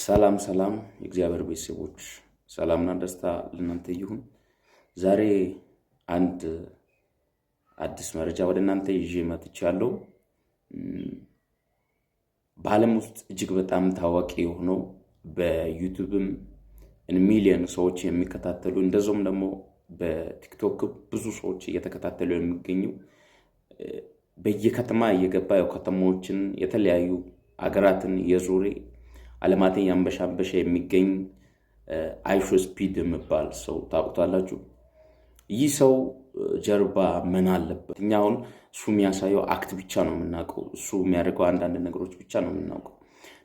ሰላም ሰላም የእግዚአብሔር ቤተሰቦች ሰላምና ደስታ ለእናንተ ይሁን። ዛሬ አንድ አዲስ መረጃ ወደ እናንተ ይዤ መጥቻለሁ። በዓለም ውስጥ እጅግ በጣም ታዋቂ የሆነው በዩቲዩብም ሚሊዮን ሰዎች የሚከታተሉ እንደዚሁም ደግሞ በቲክቶክ ብዙ ሰዎች እየተከታተሉ የሚገኙ በየከተማ እየገባ ከተሞችን የተለያዩ አገራትን የዞረ ዓለማትን ያንበሻበሸ የሚገኝ አይሾ ስፒድ የሚባል ሰው ታውቁታላችሁ። ይህ ሰው ጀርባ ምን አለበት? እኛ አሁን እሱ የሚያሳየው አክት ብቻ ነው የምናውቀው፣ እሱ የሚያደርገው አንዳንድ ነገሮች ብቻ ነው የምናውቀው።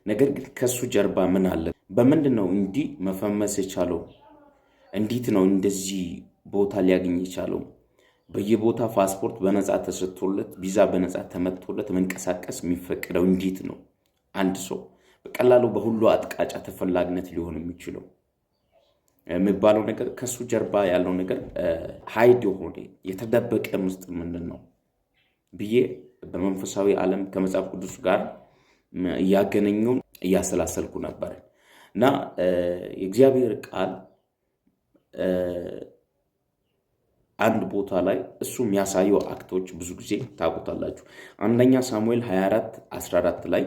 ነገር ግን ከሱ ጀርባ ምን አለ? በምንድን ነው እንዲህ መፈመስ የቻለው? እንዴት ነው እንደዚህ ቦታ ሊያገኝ የቻለው? በየቦታ ፓስፖርት በነፃ ተሰጥቶለት ቪዛ በነፃ ተመትቶለት መንቀሳቀስ የሚፈቀደው እንዴት ነው? አንድ ሰው በቀላሉ በሁሉ አጥቃጫ ተፈላጊነት ሊሆን የሚችለው የሚባለው ነገር ከሱ ጀርባ ያለው ነገር ሃይድ የሆነ የተደበቀ ምስጢር ምንድን ነው ብዬ በመንፈሳዊ ዓለም ከመጽሐፍ ቅዱስ ጋር እያገናኘሁ እያሰላሰልኩ ነበር እና የእግዚአብሔር ቃል አንድ ቦታ ላይ እሱ የሚያሳየው አክቶች ብዙ ጊዜ ታውቁታላችሁ። አንደኛ ሳሙኤል 24:14 ላይ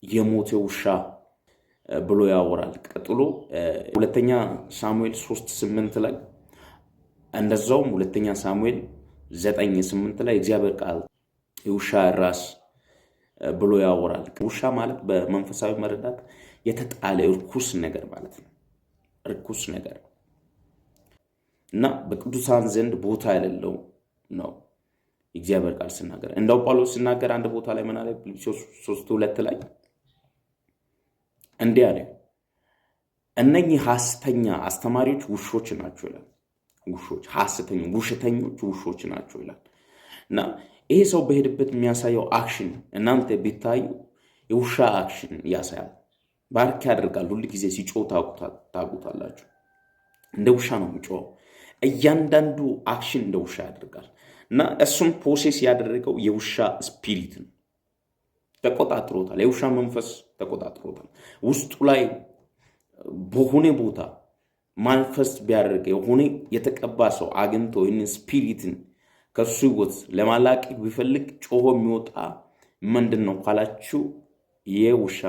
የሞተ ውሻ ብሎ ያወራል። ቀጥሎ ሁለተኛ ሳሙኤል 3:8 ላይ እንደዛውም ሁለተኛ ሳሙኤል 9:8 ላይ እግዚአብሔር ቃል የውሻ ራስ ብሎ ያወራል። ውሻ ማለት በመንፈሳዊ መረዳት የተጣለ ርኩስ ነገር ማለት ነው። ርኩስ ነገር እና በቅዱሳን ዘንድ ቦታ የሌለው ነው እግዚአብሔር ቃል ሲናገር። እንደው ጳውሎስ ሲናገር አንድ ቦታ ላይ ምን አለ? ፊልጵስዩስ 3:2 ላይ እንዲህ አለ፣ እነኚህ ሐሰተኛ አስተማሪዎች ውሾች ናቸው ይላል። ውሾች፣ ሐሰተኞች፣ ውሸተኞች ውሾች ናቸው ይላል። እና ይሄ ሰው በሄድበት የሚያሳየው አክሽን እናንተ ቢታዩ የውሻ አክሽን ያሳያል። ባርክ ያደርጋል። ሁሉ ጊዜ ሲጮህ ታውቁታላችሁ። እንደ ውሻ ነው የሚጮኸው። እያንዳንዱ አክሽን እንደ ውሻ ያደርጋል። እና እሱን ፕሮሴስ ያደረገው የውሻ ስፒሪት ነው። ተቆጣጥሮታል። የውሻ መንፈስ ተቆጣጥሮታል። ውስጡ ላይ በሆነ ቦታ ማንፈስ ቢያደርግ የሆነ የተቀባ ሰው አግኝቶ ይህን ስፒሪትን ከሱ ህይወት ለማላቀቅ ቢፈልግ ጮሆ የሚወጣ ምንድን ነው ካላችሁ የውሻ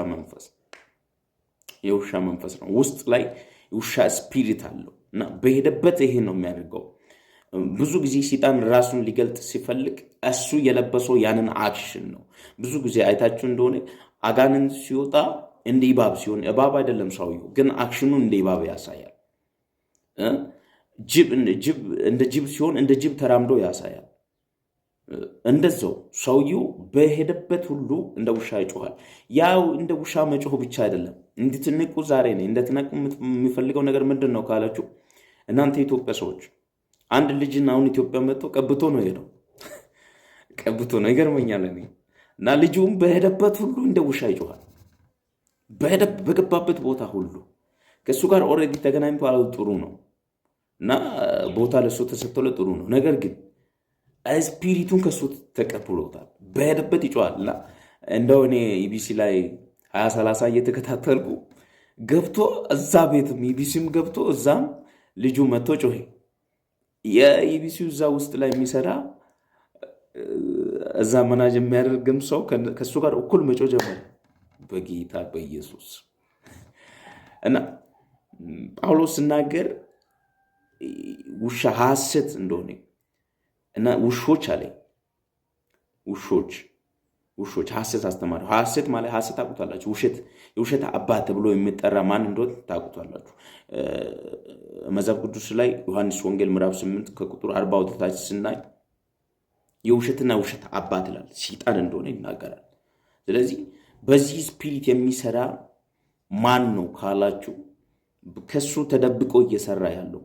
መንፈስ ነው። ውስጥ ላይ የውሻ ስፒሪት አለው እና በሄደበት ይሄ ነው የሚያደርገው። ብዙ ጊዜ ሰይጣን ራሱን ሊገልጥ ሲፈልግ እሱ የለበሰው ያንን አክሽን ነው። ብዙ ጊዜ አይታችሁ እንደሆነ አጋንንት ሲወጣ እንደ እባብ ሲሆን እባብ አይደለም ሰውየው፣ ግን አክሽኑ እንደ እባብ ያሳያል። እንደ ጅብ ሲሆን እንደ ጅብ ተራምዶ ያሳያል። እንደዛው ሰውየው በሄደበት ሁሉ እንደ ውሻ ይጮሃል። ያው እንደ ውሻ መጮህ ብቻ አይደለም። እንድትንቁ ዛሬ ነው እንድትነቁ የሚፈልገው ነገር ምንድን ነው ካላችሁ እናንተ ኢትዮጵያ ሰዎች አንድ ልጅን አሁን ኢትዮጵያ መጥቶ ቀብቶ ነው ሄደው ቀብቶ ነው ይገርመኛል። እኔ እና ልጁም በሄደበት ሁሉ እንደ ውሻ ይጮሃል። በገባበት ቦታ ሁሉ ከሱ ጋር ኦልሬዲ ተገናኝቷል። ጥሩ ነው እና ቦታ ለሱ ተሰጥቶለት ጥሩ ነው። ነገር ግን ስፒሪቱን ከሱ ተቀብሎታል። በሄደበት ይጮሃል። እንደው እኔ ኢቢሲ ላይ 20-30 እየተከታተልኩ ገብቶ እዛ ቤትም ኢቢሲም ገብቶ እዛም ልጁ መጥቶ ጮሄ። የኢቢሲው እዛ ውስጥ ላይ የሚሰራ እዛ መናጅ የሚያደርግም ሰው ከሱ ጋር እኩል መጮ ጀመረ በጌታ በኢየሱስ። እና ጳውሎስ ሲናገር ውሻ ሐሰት እንደሆነ እና ውሾች አለ ውሾች ሐሰት አስተማሪ። ሐሰት ማለት ሐሰት ታውቁታላችሁ። የውሸት አባት ተብሎ የሚጠራ ማን እንደሆነ ታውቁታላችሁ። መጽሐፍ ቅዱስ ላይ ዮሐንስ ወንጌል ምዕራፍ 8 ከቁጥር 40 ወደታች ስናይ የውሸትና ውሸት አባት ይላል። ሰይጣን እንደሆነ ይናገራል። ስለዚህ በዚህ ስፒሪት የሚሰራ ማን ነው ካላችሁ ከሱ ተደብቆ እየሰራ ያለው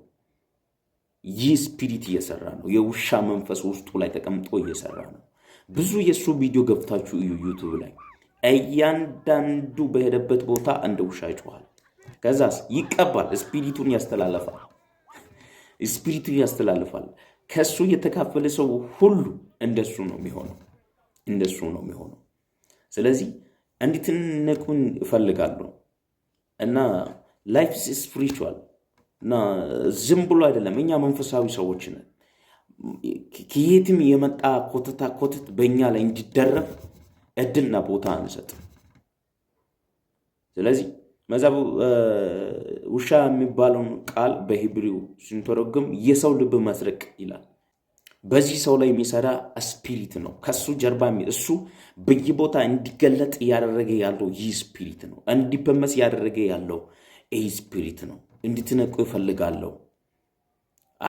ይህ ስፒሪት እየሰራ ነው። የውሻ መንፈስ ውስጡ ላይ ተቀምጦ እየሰራ ነው። ብዙ የሱ ቪዲዮ ገብታችሁ እዩ ዩቲዩብ ላይ። እያንዳንዱ በሄደበት ቦታ እንደ ውሻ ይጮሃል። ከዛስ ይቀባል፣ ስፒሪቱን ያስተላልፋል። ከሱ የተካፈለ ሰው ሁሉ እንደሱ ነው የሚሆነው። ስለዚህ እንድትነቁን እፈልጋለሁ እና ላይፍ ኢዝ ስፒሪቹዋል እና ዝም ብሎ አይደለም። እኛ መንፈሳዊ ሰዎች ነን። ከየትም የመጣ ኮተት በእኛ ላይ እንዲደረብ እድልና ቦታ አንሰጥም። ስለዚህ መዛቡ ውሻ የሚባለውን ቃል በሂብሪው ሲንተረጎም የሰው ልብ መስረቅ ይላል። በዚህ ሰው ላይ የሚሰራ ስፒሪት ነው። ከሱ ጀርባ እሱ በየቦታ እንዲገለጥ ያደረገ ያለው ይህ ስፒሪት ነው። እንዲፈመስ ያደረገ ያለው ይህ ስፒሪት ነው። እንድትነቁ ይፈልጋለሁ።